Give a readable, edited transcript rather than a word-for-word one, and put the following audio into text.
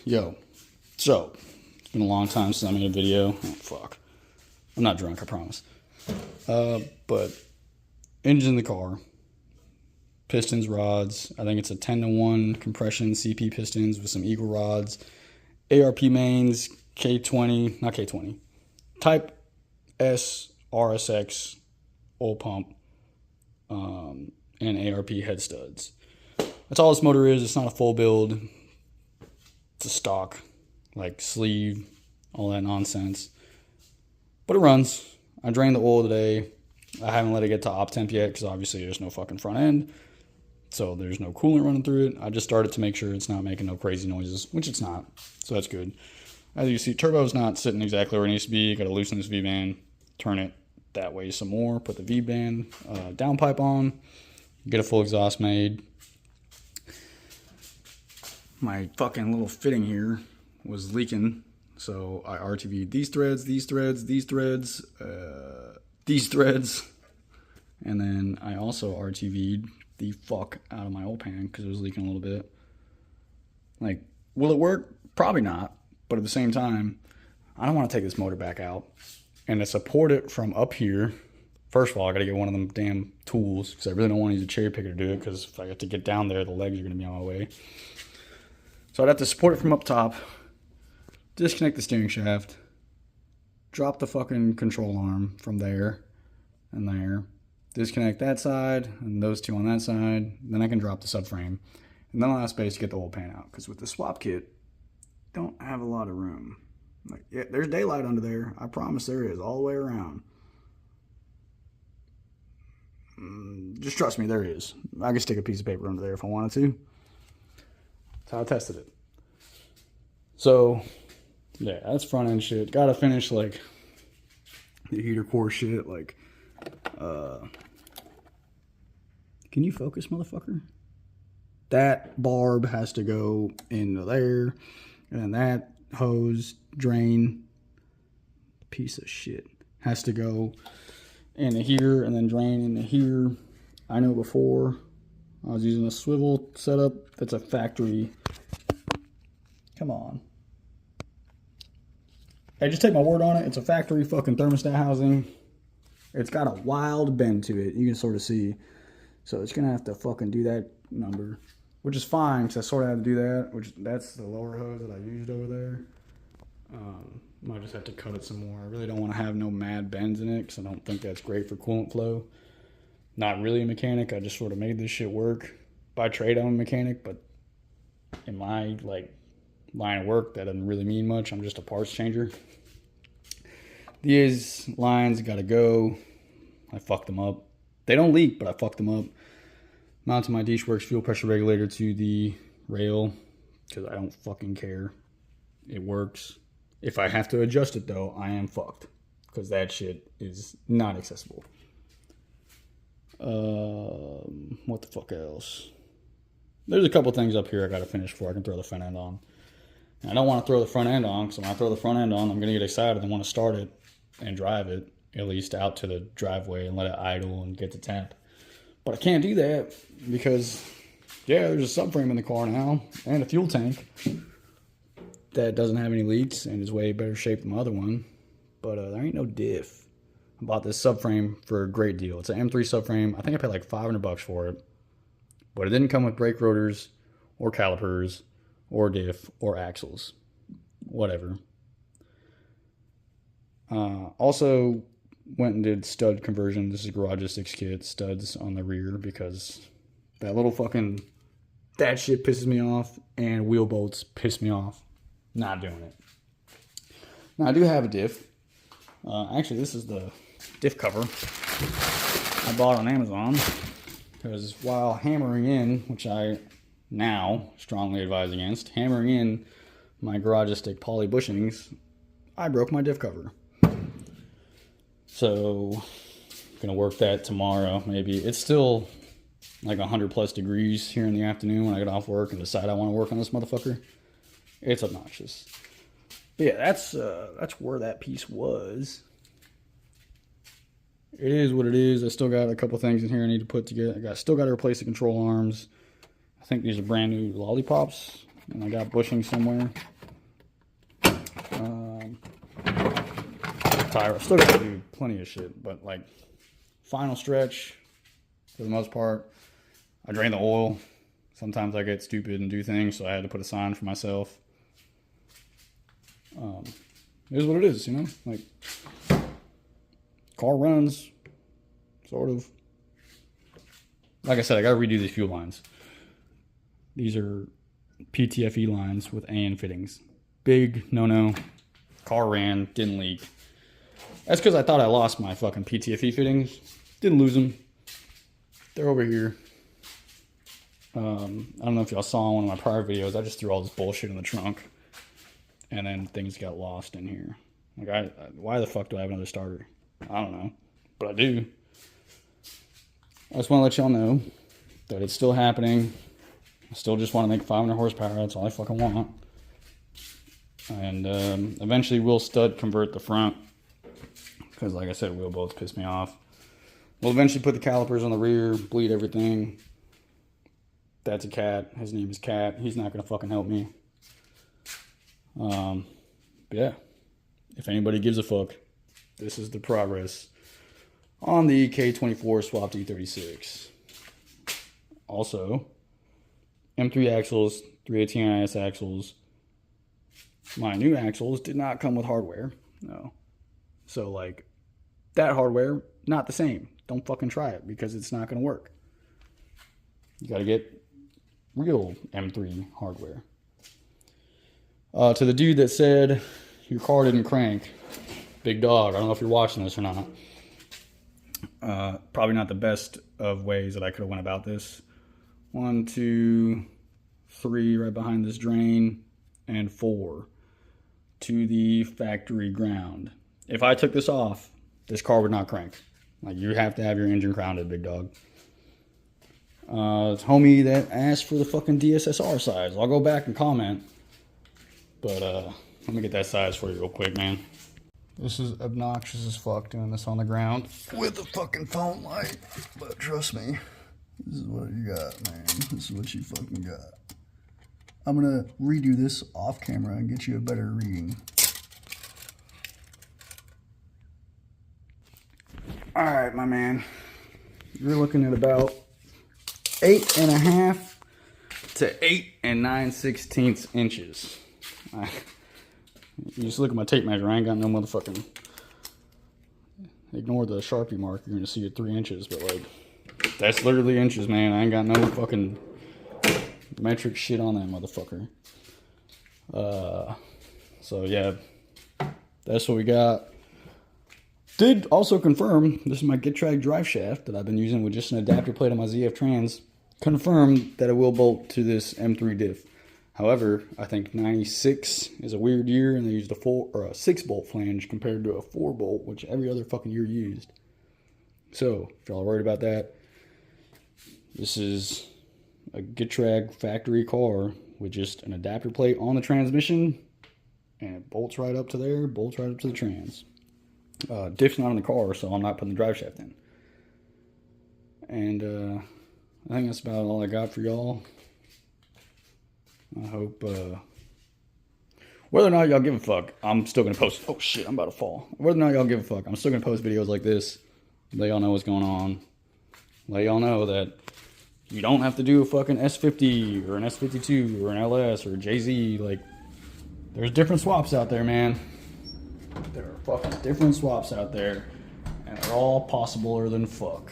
Yo, so, it's been a long time since I made a video. Oh, fuck. I'm not drunk, I promise. But, engine in the car. Pistons, rods. I think it's a 10-to-1 compression CP pistons with some eagle rods. ARP mains, K20, not K20. Type S RSX oil pump. And ARP head studs. That's all this motor is. It's not a full build. It's a stock, like sleeve, all that nonsense. But it runs. I drained the oil today. I haven't let it get to op temp yet because obviously there's no fucking front end. So there's no coolant running through it. I just started to make sure it's not making no crazy noises, which it's not. So that's good. As you see, turbo's not sitting exactly where it needs to be. Got to loosen this V-band, turn it that way some more, put the V-band downpipe on, get a full exhaust made. My fucking little fitting here was leaking, so I RTV'd these threads, and then I also RTV'd the fuck out of my oil pan because it was leaking a little bit. Like, will it work? Probably not, but at the same time, I don't want to take this motor back out. And to support it from up here, first of all, I got to get one of them damn tools because I really don't want to use a cherry picker to do it because if I have to get down there, the legs are going to be on my way. So I'd have to support it from up top, disconnect the steering shaft, drop the fucking control arm from there and there, disconnect that side and those two on that side, then I can drop the subframe. And then I'll have space to get the oil pan out because with the swap kit, don't have a lot of room. Like, yeah, there's daylight under there. I promise there is, all the way around. Just trust me, there is. I can stick a piece of paper under there if I wanted to. That's how I tested it. So, yeah, that's front end shit. Gotta finish, like, the heater core shit. Like, can you focus, motherfucker? That barb has to go into there. And then that hose, drain, piece of shit, has to go into here and then drain into here. I know before I was using a swivel setup. That's a factory. Come on. Hey, just take my word on it. It's a factory fucking thermostat housing. It's got a wild bend to it. You can sort of see. So it's going to have to fucking do that number. Which is fine because I sort of had to do that. Which that's the lower hose that I used over there. Might just have to cut it some more. I really don't want to have no mad bends in it because I don't think that's great for coolant flow. Not really a mechanic. I just sort of made this shit work. By trade, I'm a mechanic, but in my like line of work, that doesn't really mean much. I'm just a parts changer. These lines got to go. I fucked them up. They don't leak, but I fucked them up. Mounted my DishWorks fuel pressure regulator to the rail because I don't fucking care. It works. If I have to adjust it though, I am fucked because that shit is not accessible. What the fuck else? There's a couple things up here I got to finish before I can throw the front end on. And I don't want to throw the front end on because when I throw the front end on, I'm going to get excited and want to start it and drive it at least out to the driveway and let it idle and get to temp. But I can't do that because, yeah, there's a subframe in the car now and a fuel tank that doesn't have any leaks and is way better shape than my other one. But there ain't no diff. I bought this subframe for a great deal. It's an M3 subframe. I think I paid like $500 for it. But it didn't come with brake rotors or calipers or diff or axles. Whatever. Also went and did stud conversion. This is Garagistics kit, studs on the rear because that little fucking, that shit pisses me off and wheel bolts piss me off. Not doing it. Now I do have a diff. Actually, this is the diff cover I bought on Amazon because while hammering in, which I now strongly advise against, hammering in my Garagistic poly bushings, I broke my diff cover. So, I'm gonna work that tomorrow, maybe. It's still like 100 plus degrees here in the afternoon when I get off work and decide I want to work on this motherfucker. It's obnoxious. But yeah, that's where that piece was. It is what it is. I still got a couple things in here I need to put together. Still got to replace the control arms. I think these are brand new lollipops, and I got bushing somewhere. tire. I still got to do plenty of shit, but like final stretch for the most part. I drain the oil. Sometimes I get stupid and do things, so I had to put a sign for myself. It is what it is, you know? Like, car runs, sort of. Like I said, I gotta redo these fuel lines. These are PTFE lines with AN fittings. Big no-no. Car ran, didn't leak. That's because I thought I lost my fucking PTFE fittings. Didn't lose them. They're over here. I don't know if y'all saw in one of my prior videos, I just threw all this bullshit in the trunk. And then things got lost in here. Like, why the fuck do I have another starter? I don't know. But I do. I just want to let y'all know that it's still happening. I still just want to make 500 horsepower. That's all I fucking want. And eventually we'll stud convert the front. Because like I said, wheel bolts piss me off. We'll eventually put the calipers on the rear, bleed everything. That's a cat. His name is Cat. He's not going to fucking help me. Yeah. If anybody gives a fuck, this is the progress on the K24 swapped E36. Also, M3 axles, 318 IS axles. My new axles did not come with hardware. No. So, like, that hardware, not the same. Don't fucking try it because it's not going to work. You got to get real M3 hardware. To the dude that said your car didn't crank, big dog, I don't know if you're watching this or not. Probably not the best of ways that I could have went about this. 1, 2, 3 right behind this drain, and 4 to the factory ground. If I took this off, this car would not crank. Like, you have to have your engine grounded, big dog. Homie that asked for the fucking DSSR size. I'll go back and comment. But let me get that size for you real quick, man. This is obnoxious as fuck doing this on the ground with a fucking phone light. But trust me, this is what you got, man. This is what you fucking got. I'm gonna redo this off camera and get you a better reading. Alright, my man. You're looking at about 8.5 to 8 9/16 inches. You just look at my tape measure. I ain't got no motherfucking. Ignore the Sharpie mark. You're gonna see it 3 inches, but like, that's literally inches, man. I ain't got no fucking metric shit on that motherfucker. So yeah, that's what we got. Did also confirm, this is my GetTrag drive shaft that I've been using with just an adapter plate on my ZF Trans. Confirmed that it will bolt to this M3 diff. However, I think 96 is a weird year and they used a 6-bolt flange compared to a 4-bolt, which every other fucking year used. So, if y'all are worried about that, this is a GetTrag factory car with just an adapter plate on the transmission, and it bolts right up to there, bolts right up to the trans. Diff's not in the car, so I'm not putting the drive shaft in. And I think that's about all I got for y'all. I hope, whether or not y'all give a fuck, I'm still going to post, oh shit, I'm about to fall. Whether or not y'all give a fuck, I'm still going to post videos like this. Let y'all know what's going on. Let y'all know that you don't have to do a fucking S50 or an S52 or an LS or a JZ. Like, there's different swaps out there, man. There are fucking different swaps out there, and they're all possibler than fuck.